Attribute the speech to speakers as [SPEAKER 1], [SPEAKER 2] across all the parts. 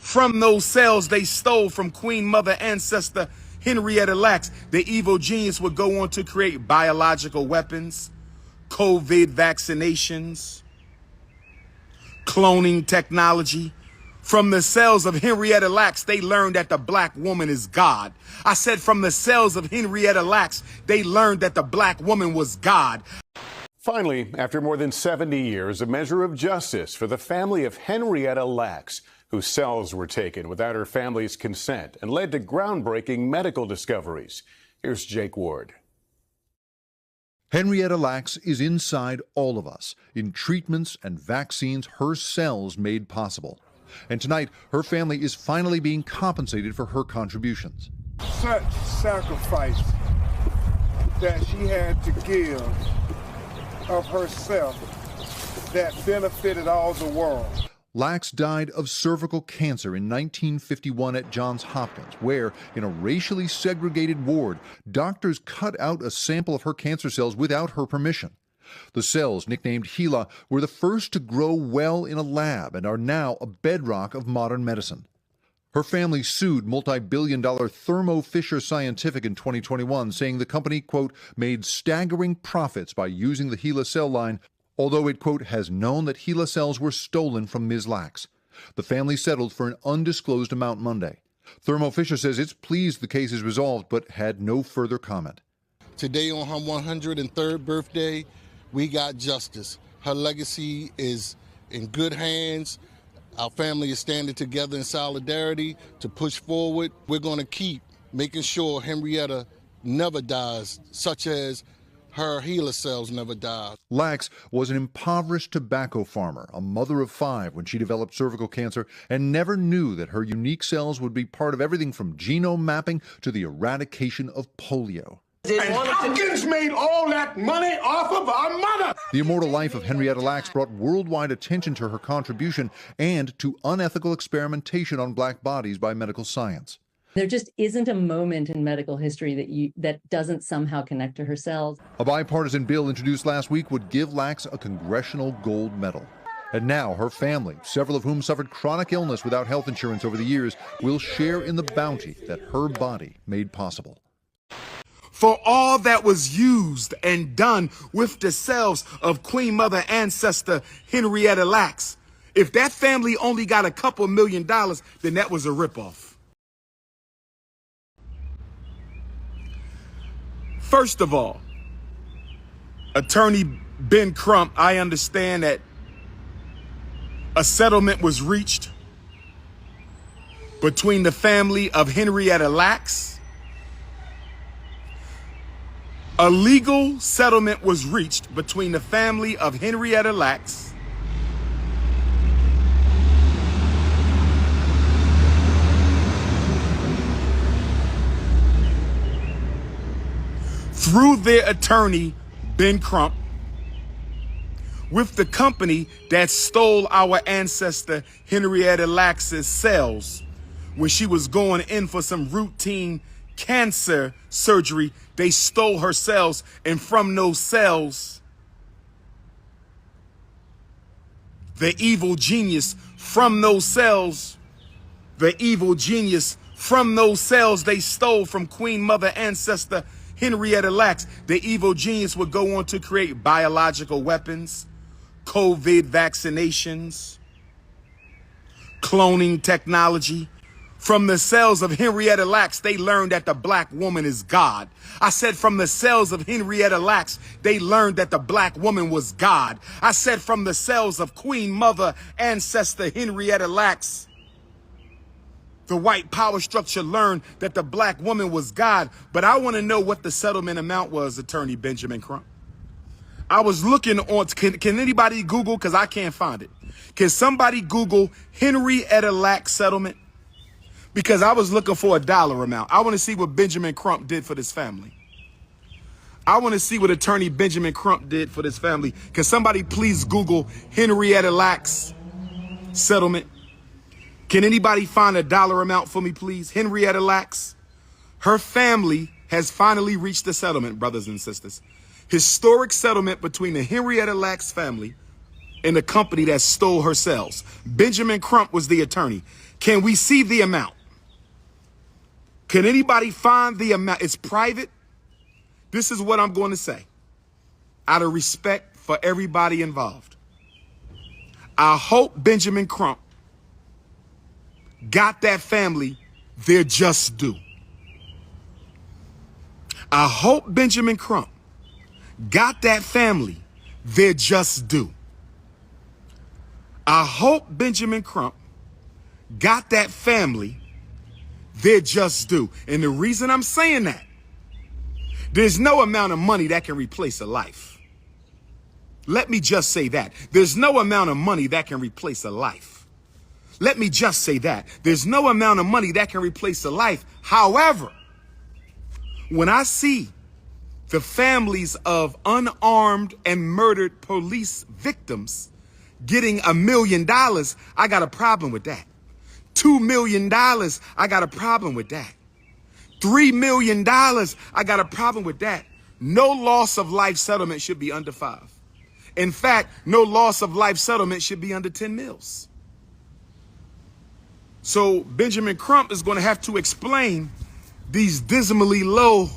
[SPEAKER 1] From those cells they stole from Queen Mother ancestor Henrietta Lacks, the evil genius would go on to create biological weapons, COVID vaccinations, cloning technology. From the cells of Henrietta Lacks, they learned that the black woman is God. I said from the cells of Henrietta Lacks, they learned that the black woman was God.
[SPEAKER 2] Finally, after more than 70 years, a measure of justice for the family of Henrietta Lacks, whose cells were taken without her family's consent and led to groundbreaking medical discoveries. Here's Jake Ward.
[SPEAKER 3] Henrietta Lacks is inside all of us, in treatments and vaccines her cells made possible. And tonight, her family is finally being compensated for her contributions.
[SPEAKER 4] Such sacrifice that she had to give of herself that benefited all the world.
[SPEAKER 3] Lacks died of cervical cancer in 1951 at Johns Hopkins, where, in a racially segregated ward, doctors cut out a sample of her cancer cells without her permission. The cells, nicknamed HeLa, were the first to grow well in a lab and are now a bedrock of modern medicine. Her family sued multi-billion-dollar Thermo Fisher Scientific in 2021, saying the company, quote, made staggering profits by using the HeLa cell line, although it, quote, has known that HeLa cells were stolen from Ms. Lacks. The family settled for an undisclosed amount Monday. Thermo Fisher says it's pleased the case is resolved, but had no further comment.
[SPEAKER 5] Today, on her 103rd birthday, we got justice. Her legacy is in good hands. Our family is standing together in solidarity to push forward. We're going to keep making sure Henrietta never dies, such as her HeLa cells never died.
[SPEAKER 3] Lacks was an impoverished tobacco farmer, a mother of 5 when she developed cervical cancer, and never knew that her unique cells would be part of everything from genome mapping to the eradication of polio.
[SPEAKER 4] And Hopkins made all that money off of our mother!
[SPEAKER 3] The immortal life of Henrietta Lacks brought worldwide attention to her contribution and to unethical experimentation on black bodies by medical science.
[SPEAKER 6] There just isn't a moment in medical history that doesn't somehow connect to her cells.
[SPEAKER 3] A bipartisan bill introduced last week would give Lacks a congressional gold medal. And now her family, several of whom suffered chronic illness without health insurance over the years, will share in the bounty that her body made possible.
[SPEAKER 1] For all that was used and done with the cells of Queen Mother ancestor Henrietta Lacks, if that family only got a couple $1 million, then that was a ripoff. First of all, Attorney Ben Crump, I understand that a settlement was reached between the family of Henrietta Lacks. A legal settlement was reached between the family of Henrietta Lacks through their attorney, Ben Crump, with the company that stole our ancestor Henrietta Lacks' cells when she was going in for some routine cancer surgery. They stole her cells, and from those cells, the evil genius from those cells, they stole from Queen Mother ancestor Henrietta Lacks. The evil genius would go on to create biological weapons, COVID vaccinations, cloning technology. From the cells of Henrietta Lacks, they learned that the black woman is God. I said from the cells of Henrietta Lacks, they learned that the black woman was God. I said from the cells of Queen Mother ancestor Henrietta Lacks, the white power structure learned that the black woman was God. But I want to know what the settlement amount was, Attorney Benjamin Crump. I was looking on, can anybody Google, because I can't find it. Can somebody Google Henrietta Lacks settlement? Because I was looking for a dollar amount. I want to see what Benjamin Crump did for this family. I want to see what Attorney Benjamin Crump did for this family. Can somebody please Google Henrietta Lacks settlement? Can anybody find a dollar amount for me, please? Henrietta Lacks. Her family has finally reached a settlement, brothers and sisters. Historic settlement between the Henrietta Lacks family in the company that stole her cells. Benjamin Crump was the attorney. Can we see the amount? Can anybody find the amount? It's private. This is what I'm going to say. Out of respect for everybody involved, I hope Benjamin Crump got that family their just due. I hope Benjamin Crump got that family their just due. I hope Benjamin Crump got that family their just due. And the reason I'm saying that, there's no amount of money that can replace a life. Let me just say that. There's no amount of money that can replace a life. Let me just say that. There's no amount of money that can replace a life. However, when I see the families of unarmed and murdered police victims getting $1 million, I got a problem with that. $2 million, I got a problem with that. $3 million, I got a problem with that. No loss of life settlement should be under 5. In fact, no loss of life settlement should be under 10 mils. So Benjamin Crump is going to have to explain these dismally low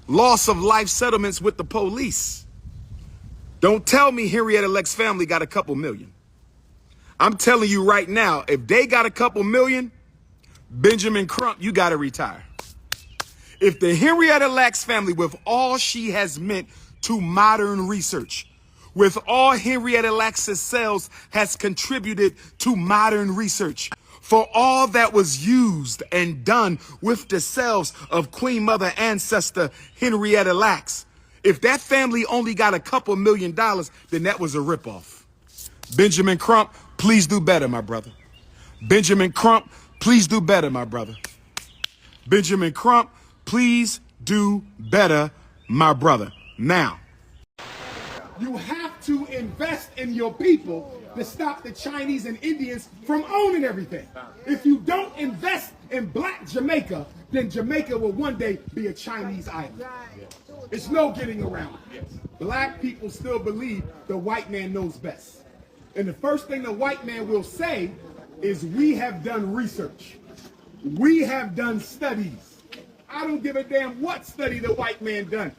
[SPEAKER 1] loss of life settlements with the police. Don't tell me Henrietta Lacks' family got a couple million. I'm telling you right now, if they got a couple million, Benjamin Crump, you got to retire. If the Henrietta Lacks family, with all she has meant to modern research, with all Henrietta Lacks' cells has contributed to modern research, for all that was used and done with the cells of Queen Mother ancestor Henrietta Lacks, if that family only got a couple $1 million, then that was a ripoff. Benjamin Crump, please do better, my brother. Benjamin Crump, please do better, my brother. Benjamin Crump, please do better, my brother. Now,
[SPEAKER 4] You have to invest in your people to stop the Chinese and Indians from owning everything. If you don't invest in black Jamaica, then Jamaica will one day be a Chinese island. It's no getting around it. Black people still believe the white man knows best. And the first thing the white man will say is, we have done research. We have done studies. I don't give a damn what study the white man done.